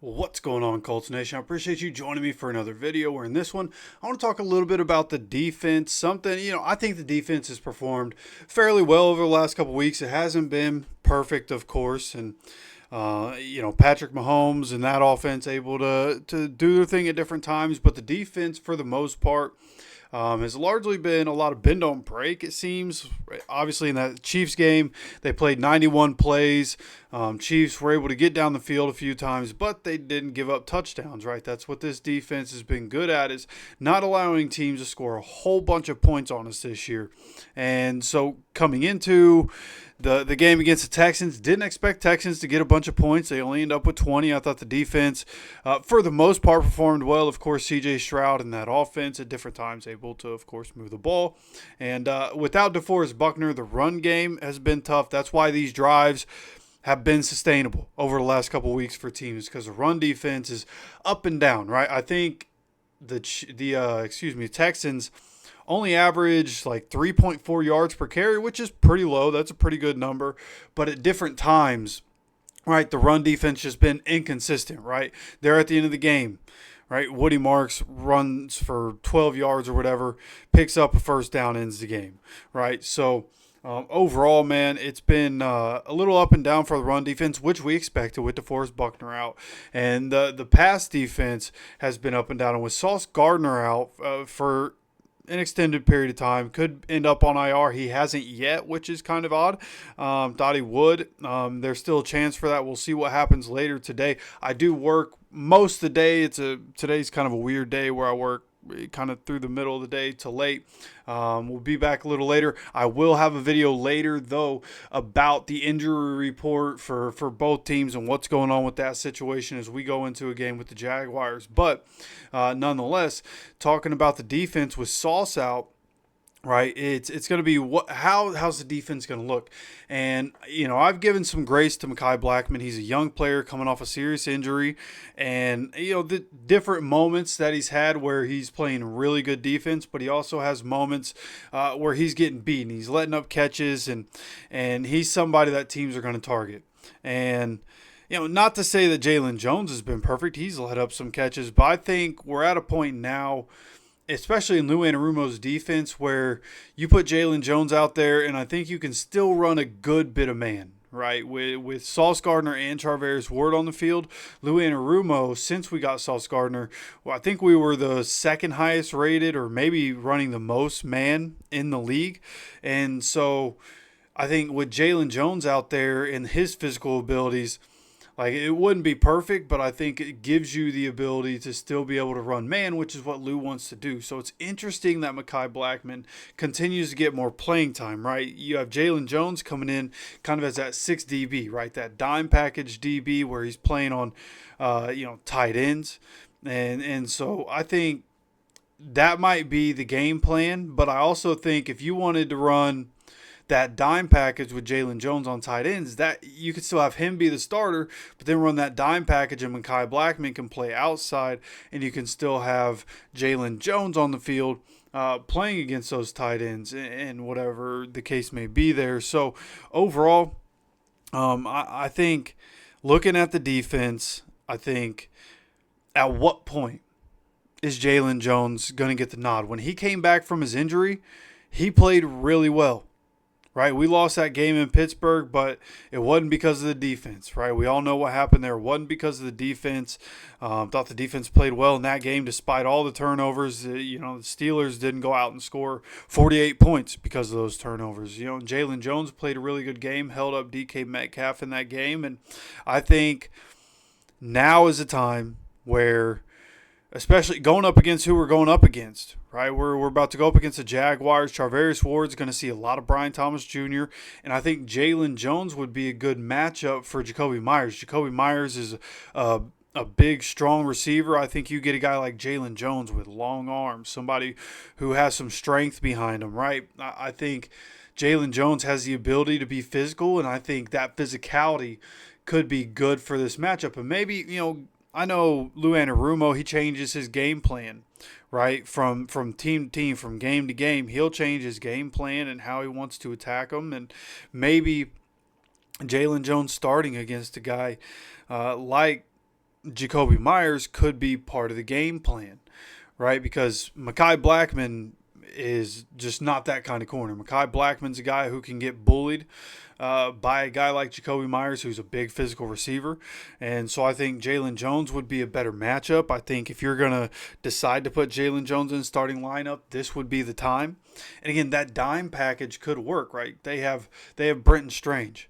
What's going on, Colts Nation? I appreciate you joining me for another video. Where in this one, I want to talk a little bit about the defense. I think the defense has performed fairly well over the last couple weeks. It hasn't been perfect, of course, and Patrick Mahomes and that offense able to do their thing at different times, but the defense, for the most part, has largely been a lot of bend don't break, it seems. Obviously, in that Chiefs game, they played 91 plays. Chiefs were able to get down the field a few times, but they didn't give up touchdowns, right? That's what this defense has been good at, is not allowing teams to score a whole bunch of points on us this year. And so coming into the game against the Texans, didn't expect Texans to get a bunch of points. They only end up with 20. I thought the defense, for the most part, performed well. Of course, C.J. Stroud and that offense at different times able to, of course, move the ball. And without DeForest Buckner, the run game has been tough. That's why these drives have been sustainable over the last couple of weeks for teams, because the run defense is up and down, right? I think the Texans only averaged like 3.4 yards per carry, which is pretty low. That's a pretty good number. But at different times, right, the run defense just been inconsistent, right? They're at the end of the game, right? Woody Marks runs for 12 yards or whatever, picks up a first down, ends the game, right? So overall, man, it's been a little up and down for the run defense, which we expected with DeForest Buckner out. And the pass defense has been up and down. And with Sauce Gardner out for an extended period of time, could end up on IR. He hasn't yet, which is kind of odd. Thought he would. There's still a chance for that. We'll see what happens later today. I do work most of the day. Today's kind of a weird day where I work kind of through the middle of the day to late. We'll be back a little later. I will have a video later, though, about the injury report for both teams and what's going on with that situation as we go into a game with the Jaguars. But nonetheless, talking about the defense with Sauce out, right, it's going to be how's the defense going to look. And I've given some grace to Mekhi Blackmon. He's a young player coming off a serious injury, and the different moments that he's had where he's playing really good defense, but he also has moments where he's getting beaten. He's letting up catches, and he's somebody that teams are going to target. And not to say that Jaylon Jones has been perfect. He's let up some catches, but I think we're at a point now, especially in Lou Anarumo's defense, where you put Jaylon Jones out there, and I think you can still run a good bit of man, right? With Sauce Gardner and Charvarius Ward on the field, Lou Anarumo, since we got Sauce Gardner, I think we were the second highest rated, or maybe running the most man in the league. And so I think with Jaylon Jones out there and his physical abilities, like, it wouldn't be perfect, but I think it gives you the ability to still be able to run man, which is what Lou wants to do. So it's interesting that Mekhi Blackmon continues to get more playing time, right? You have Jaylon Jones coming in kind of as that 6 DB, right? That dime package DB where he's playing on, tight ends. And so I think that might be the game plan. But I also think if you wanted to run that dime package with Jaylon Jones on tight ends, that you could still have him be the starter, but then run that dime package and Mekhi Blackmon can play outside, and you can still have Jaylon Jones on the field playing against those tight ends and whatever the case may be there. So overall, I think looking at the defense, I think at what point is Jaylon Jones going to get the nod? When he came back from his injury, he played really well. Right, we lost that game in Pittsburgh, but it wasn't because of the defense, right? We all know what happened there. It wasn't because of the defense. Thought the defense played well in that game despite all the turnovers. The Steelers didn't go out and score 48 points because of those turnovers. Jaylon Jones played a really good game, held up DK Metcalf in that game, and I think now is the time where, especially going up against who we're going up against, right? We're about to go up against the Jaguars. Charvarius Ward's going to see a lot of Brian Thomas Jr., and I think Jaylon Jones would be a good matchup for Jakobi Meyers. Jakobi Meyers is a big, strong receiver. I think you get a guy like Jaylon Jones with long arms, somebody who has some strength behind him, right? I think Jaylon Jones has the ability to be physical, and I think that physicality could be good for this matchup. And maybe, I know Lou Anarumo, he changes his game plan, right? From team to team, from game to game. He'll change his game plan and how he wants to attack them. And maybe Jaylon Jones starting against a guy like Jacoby Myers could be part of the game plan, right? Because Mekhi Blackmon is just not that kind of corner. Mekhi Blackman's a guy who can get bullied by a guy like Jacoby Myers, who's a big physical receiver. And so I think Jaylon Jones would be a better matchup. I think if you're going to decide to put Jaylon Jones in the starting lineup, this would be the time. And again, that dime package could work, right? They have Brenton Strange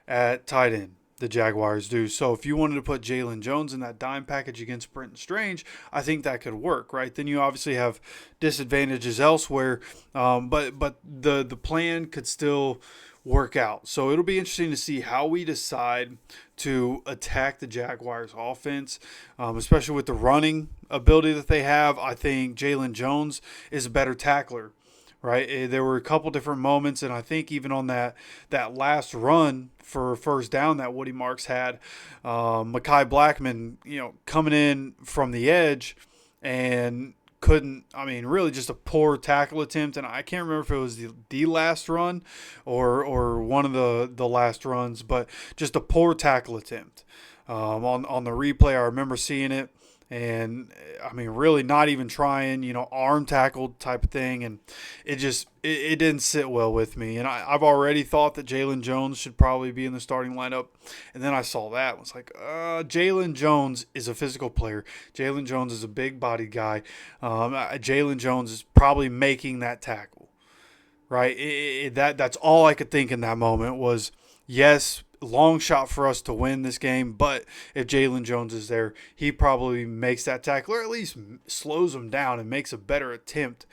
at tight end. The Jaguars do. So if you wanted to put Jaylon Jones in that dime package against Brenton Strange, I think that could work, right? Then you obviously have disadvantages elsewhere, but the plan could still work out. So it'll be interesting to see how we decide to attack the Jaguars offense, especially with the running ability that they have. I think Jaylon Jones is a better tackler. Right, there were a couple different moments, and I think even on that last run for first down that Woody Marks had, Mekhi Blackmon, coming in from the edge and couldn't. I mean, really just a poor tackle attempt, and I can't remember if it was the last run or one of the last runs, but just a poor tackle attempt on the replay. I remember seeing it. And, I mean, really not even trying, arm tackle type of thing. And it didn't sit well with me. And I've already thought that Jaylon Jones should probably be in the starting lineup. And then I saw that. I was like, Jaylon Jones is a physical player. Jaylon Jones is a big-bodied guy. Jaylon Jones is probably making that tackle, right? That's all I could think in that moment was, yes, long shot for us to win this game, but if Jaylon Jones is there, he probably makes that tackle, or at least slows him down and makes a better attempt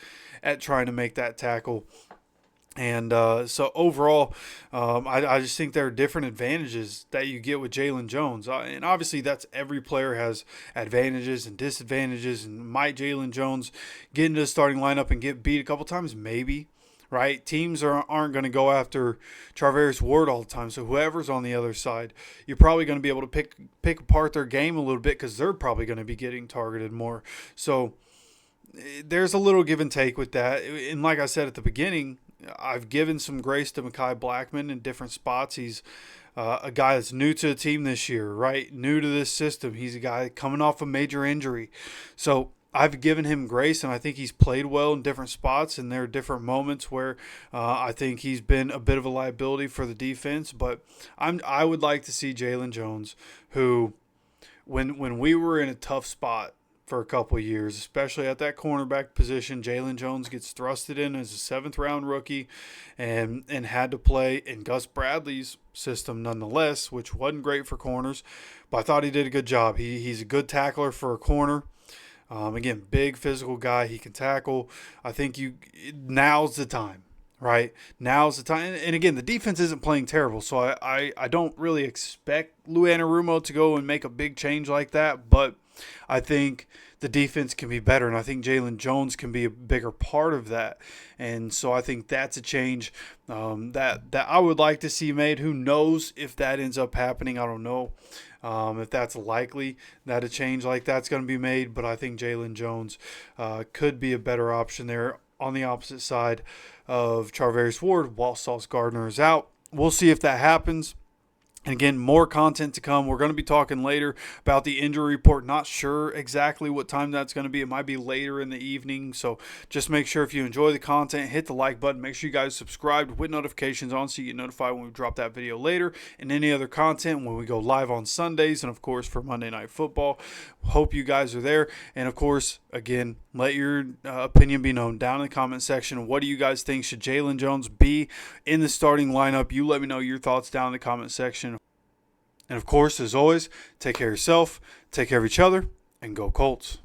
at trying to make that tackle. And so overall, I just think there are different advantages that you get with Jaylon Jones. And obviously that's every player has advantages and disadvantages. And might Jaylon Jones get into the starting lineup and get beat a couple times? Maybe. Right? Teams aren't going to go after Charvarius Ward all the time. So whoever's on the other side, you're probably going to be able to pick apart their game a little bit because they're probably going to be getting targeted more. So there's a little give and take with that. And like I said at the beginning, I've given some grace to Mekhi Blackmon in different spots. He's a guy that's new to the team this year, right? New to this system. He's a guy coming off a major injury. So I've given him grace, and I think he's played well in different spots, and there are different moments where I think he's been a bit of a liability for the defense. But I would like to see Jaylon Jones, who, when we were in a tough spot for a couple of years, especially at that cornerback position, Jaylon Jones gets thrusted in as a 7th-round rookie and had to play in Gus Bradley's system nonetheless, which wasn't great for corners. But I thought he did a good job. He's a good tackler for a corner. Again, big physical guy. He can tackle. I think now's the time, right? Now's the time. And again, the defense isn't playing terrible, so I don't really expect Lou Anarumo to go and make a big change like that. But I think the defense can be better, and I think Jaylon Jones can be a bigger part of that. And so I think that's a change that I would like to see made. Who knows if that ends up happening? I don't know. If that's likely that a change like that's going to be made, but I think Jaylon Jones could be a better option there on the opposite side of Charvarius Ward while Sauce Gardner is out. We'll see if that happens. And again, more content to come. We're going to be talking later about the injury report. Not sure exactly what time that's going to be. It might be later in the evening. So just make sure if you enjoy the content, hit the like button. Make sure you guys subscribe with notifications on so you get notified when we drop that video later and any other content when we go live on Sundays and, of course, for Monday Night Football. Hope you guys are there. And, of course, again, let your opinion be known down in the comment section. What do you guys think? Should Jaylon Jones be in the starting lineup? You let me know your thoughts down in the comment section. And, of course, as always, take care of yourself, take care of each other, and go Colts.